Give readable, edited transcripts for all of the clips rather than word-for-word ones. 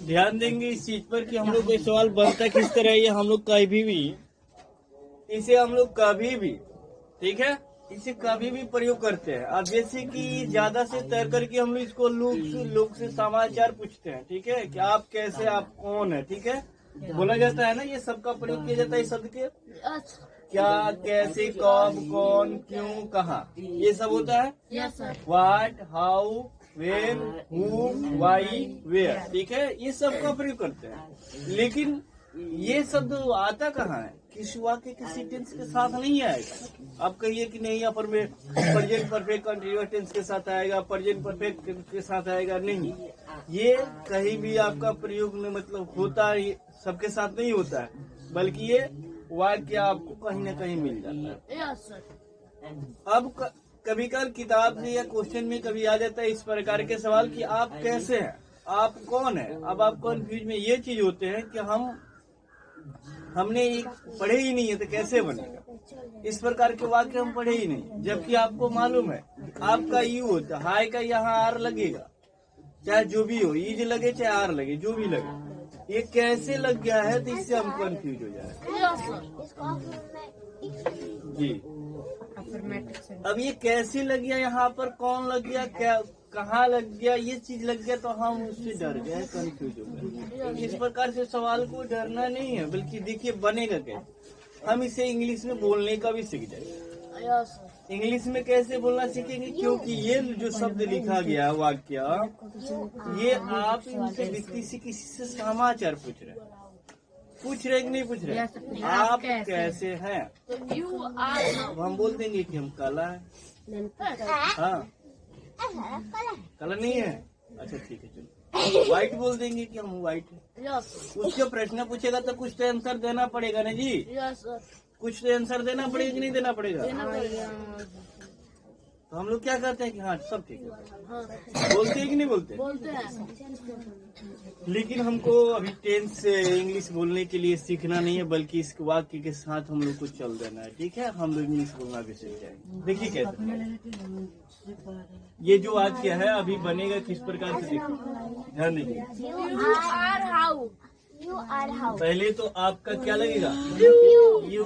ध्यान देंगे इस चीज पर कि हम लोग कोई सवाल बनता किस तरह है, ये हम लोग कभी भी इसे हम लोग कभी भी, ठीक है, इसे कभी भी प्रयोग करते हैं। अब जैसे कि ज्यादा से तैर करके हम लोग इसको लोग से समाचार पूछते हैं, ठीक है, कि आप कैसे, आप कौन है, ठीक है, बोला जाता है ना, ये सबका प्रयोग किया जाता है इस शब्द के। क्या, कैसे, कब, कौन, क्यों, कहाँ, ये सब होता है। What, how, when, who, why, where, ठीक है, ये सब का प्रयोग करते हैं। लेकिन ये शब्द आता कहाँ है? किसी वाक्य किसी टेंस के साथ नहीं आएगा। आप कहिए कि नहीं, यहाँ पर में प्रेजेंट परफेक्ट कंटीन्यूअस टेंस के साथ आएगा, प्रेजेंट परफेक्ट टेंस के साथ आएगा, नहीं। ये कहीं भी आपका प्रयोग में मतलब होता है, सबके साथ नहीं होता है, बल्कि ये वाक्य आपको कहीं न कहीं मिल जाता है। अब कभी कभार किताब से या क्वेश्चन में कभी आ जाता है इस प्रकार के सवाल कि आप कैसे हैं, आप कौन है। अब आप कंफ्यूज में ये चीज होते हैं कि हमने पढ़े ही नहीं है तो कैसे बनेगा। इस प्रकार के वाक्य हम पढ़े ही नहीं, जबकि आपको मालूम है आपका यू होता है, हाय का यहाँ आर लगेगा, चाहे जो भी हो, ईज लगे चाहे आर लगे, जो भी लगे, ये कैसे लग गया है तो इससे हम कंफ्यूज हो जाए जी। अब ये कैसे लग गया, यहाँ पर कौन लग गया, क्या, कहाँ लग गया, ये चीज लग गया तो हम उससे डर गए, कंफ्यूज हो गए। इस प्रकार से सवाल को डरना नहीं है, बल्कि देखिए बनेगा कैसे। हम इसे इंग्लिश में बोलने का भी सीख जाएंगे। इंग्लिश में कैसे बोलना सीखेंगे, क्योंकि ये जो शब्द लिखा गया वाक्य, ये आप इनसे किसी से समाचार पूछ रहे कि नहीं पूछ रहे, आप कैसे हैं। अब हम बोल देंगे कि हम काला है, हाँ कलर नहीं है, अच्छा ठीक है चलो। व्हाइट बोल देंगे कि हम व्हाइट है। उसके प्रश्न पूछेगा तो कुछ तो आंसर देना पड़ेगा ना जी। कुछ तो आंसर देना पड़ेगा कि नहीं देना पड़ेगा। तो हम लोग क्या करते हैं कि हाँ सब ठीक है, बोलते हैं कि नहीं बोलते हैं। लेकिन हमको अभी टेंस से इंग्लिश बोलने के लिए सीखना नहीं है, बल्कि इस वाक्य के साथ हम लोग को चल देना है, ठीक है। हम लोग इंग्लिश बोलना भी सीख जाएंगे। देखिए कैसे ये जो वाक्य है अभी बनेगा किस प्रकार से, देखिए ध्यान दीजिए। पहले तो आपका क्या लगेगा, यू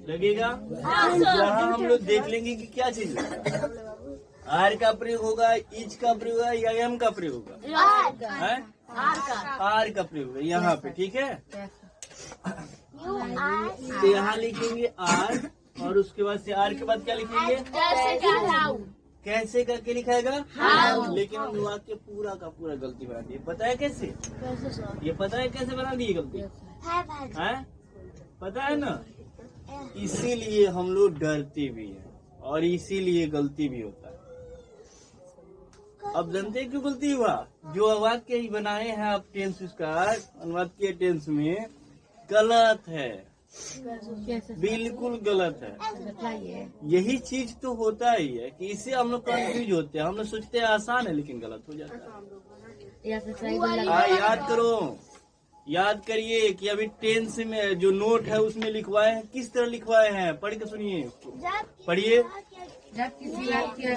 लगेगा। यहाँ हम लोग देख लेंगे कि क्या चीज है। आर का प्रयोग होगा, इज का प्रयोग होगा या एम का प्रयोग होगा, आर का प्रयोग होगा यहाँ पे, ठीक है। तो यहाँ लिखेंगे आर, और उसके बाद से आर के बाद क्या लिखेंगे, कैसे करके लिखाएगा, लेकिन हम वाक्य पूरा का पूरा गलती बना दिए। पता है कैसे, ये पता है कैसे बना दिए गलती है, पता है ना। इसीलिए हम लोग डरते भी हैं और इसीलिए गलती भी होता है। अब जानते हैं क्यों गलती हुआ, जो वाक्य ही बनाए हैं आप टेंस, उसका अनुवाद किए टेंस में, गलत है, बिल्कुल गलत है। यही चीज तो होता ही है कि इससे हम लोग कंफ्यूज होते हैं। हम लोग सोचते हैं आसान है, लेकिन गलत हो जाता है। याद करो, याद करिए कि अभी टेंस में जो नोट है उसमें लिखवाए हैं, किस तरह लिखवाए हैं, पढ़ के सुनिए, पढ़िए। जब किसी वाक्य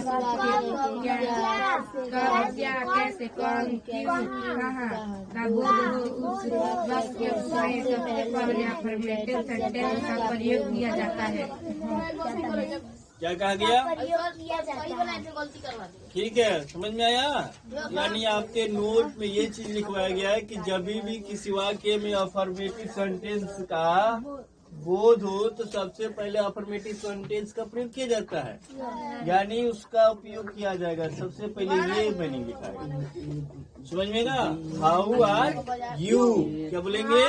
क्या, कैसे, कौन, क्यों, कहाँ का बोध हो, उस वाक्य में सबसे पहले अफर्मेटिव सेंटेंस का प्रयोग किया जाता है। क्या कहा गया, ठीक है, समझ में आया। यानी आपके नोट में ये चीज लिखवाया गया है कि जब भी किसी वाक्य में अफर्मेटिव सेंटेंस का बोध हो तो सबसे पहले अफर्मेटिव सेंटेंस का प्रयोग किया जाता है, यानी उसका उपयोग किया जाएगा। सबसे पहले ये मैंने लिखा, समझ में ना, हाउ आर यू, क्या बोलेंगे,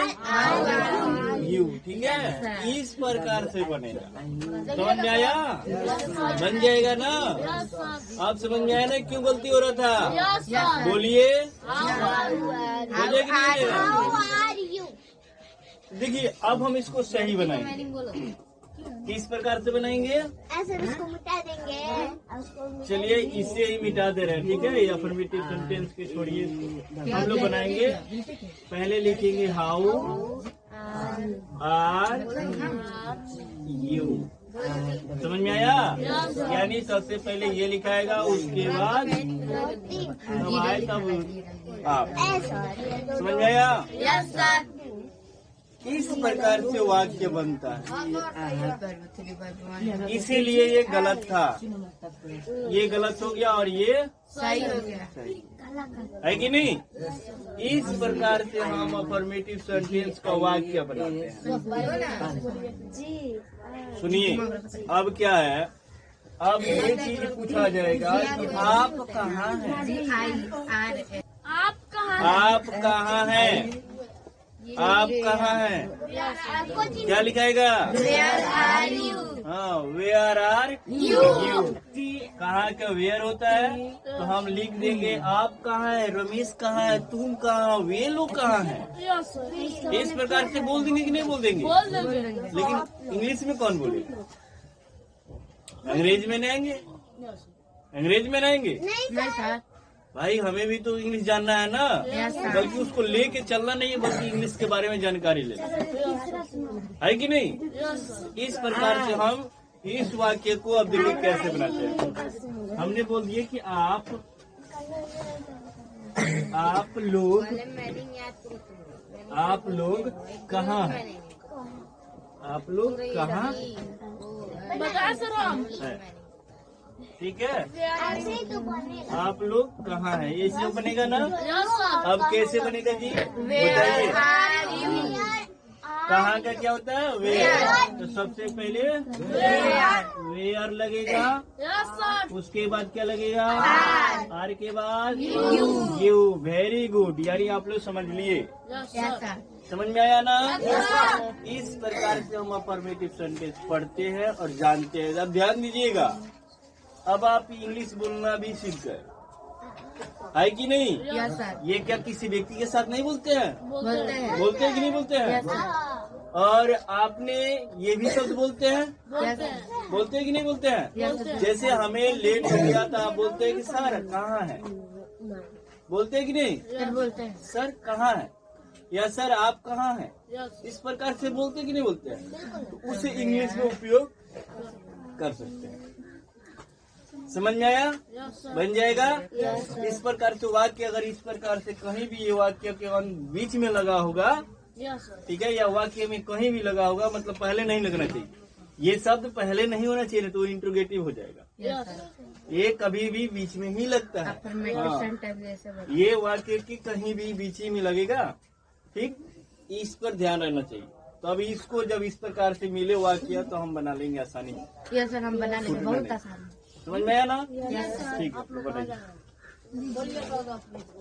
यू, ठीक है। इस प्रकार से बनेगा, समझ में आया, बन जाएगा ना। आप समझ में आया ना क्यों गलती हो रहा था, बोलिए, हो जाएगी। देखिए अब हम इसको सही बनाएंगे, किस प्रकार से बनाएंगे, ऐसे इसको मिटा देंगे। चलिए इसे ही मिटा दे रहे हैं, ठीक है। ये अफर्मेटिव सेंटेंस के छोड़िए, हम लोग बनाएंगे। पहले लिखेंगे हाउ आर यू, समझ में आया? यानी सबसे पहले ये लिखाएगा, उसके बाद हम आए तब आप। समझ में आया? Yes sir. इस प्रकार से वाक्य बनता है। इसीलिए ये गलत था, ये गलत हो गया और ये सही हो गया। सही है कि नहीं? इस प्रकार से हम अफर्मेटिव सेंटेंस का वाक्य बनाते हैं। जी। सुनिए, अब क्या है, अब ये चीज पूछा जाएगा कि आप कहाँ हैं? आप कहाँ हैं? आप कहाँ हैं? आपको क्या लिखाएगा? Where are you? हाँ, वेयर आर यू। कहाँ का वेयर होता है तो हम लिख देंगे आप कहाँ है, रमेश कहाँ है, तुम कहाँ, वे लोग कहाँ हैं। इस प्रकार से बोल देंगे कि नहीं बोल देंगे? लेकिन इंग्लिश में कौन बोलेगा? अंग्रेज में नहीं आएंगे? अंग्रेज में नहीं आएंगे? नहीं सर। भाई हमें भी तो इंग्लिश जानना है ना, Yes, sir. बल्कि उसको लेके चलना नहीं है, बल्कि इंग्लिश के बारे में जानकारी लेना है कि नहीं? इस प्रकार से हम इस वाक्य को अब देखिए कैसे बनाते हैं। हमने बोल दिया कि आप लोग कहाँ हैं? आप लोग कहाँ हैं? ठीक है, ऐसे ही तो बनेगा। आप लोग कहाँ हैं, ये ऐसे बनेगा ना। अब कैसे बनेगा जी बताइए? कहाँ का क्या होता है? वेयर। तो सबसे पहले वेयर लगेगा, उसके बाद क्या लगेगा? आर के बाद यू। वेरी गुड, यानी आप लोग समझ लिए। Yes sir. समझ में आया ना? इस प्रकार से हम अफर्मेटिव सेंटेंस पढ़ते हैं और जानते हैं। अब ध्यान दीजिएगा, अब आप इंग्लिश बोलना भी सीख गए, है कि नहीं? Yes sir. ये क्या किसी व्यक्ति के साथ नहीं बोलते हैं? बोलते हैं। बोलते हैं कि नहीं बोलते हैं? Yes sir. और आपने ये भी शब्द बोलते हैं? Yes sir. बोलते हैं कि नहीं बोलते हैं? Yes sir. जैसे हमें लेट हो गया था, आप बोलते हैं कि सर कहाँ है? बोलते हैं कि नहीं? सर बोलते हैं। सर कहाँ है या सर आप कहाँ हैं? इस प्रकार से बोलते हैं कि नहीं बोलते हैं? तो उसे इंग्लिश में उपयोग कर सकते हैं। समझ में आया? बन जाएगा। इस प्रकार से वाक्य, अगर इस प्रकार से कहीं भी ये वाक्य के बीच में लगा होगा, ठीक है, या वाक्य में कहीं भी लगा होगा, मतलब पहले नहीं लगना चाहिए, ये शब्द पहले नहीं होना चाहिए, तो इंट्रोगेटिव हो जाएगा। Yes sir. ये कभी भी बीच में ही लगता है। अफर्मेटिव हाँ। सेंटेंस जैसे बोलते ये वाक्य की कहीं भी बीच ही में लगेगा, ठीक, इस पर ध्यान रहना चाहिए। तो अभी इसको जब इस प्रकार से मिले वाक्य तो हम बना लेंगे आसानी से। हैं। यस सर, हम बना लेंगे, बहुत आसान है। समझ में आया ना? Yes sir. ठीक है, तो बताइए।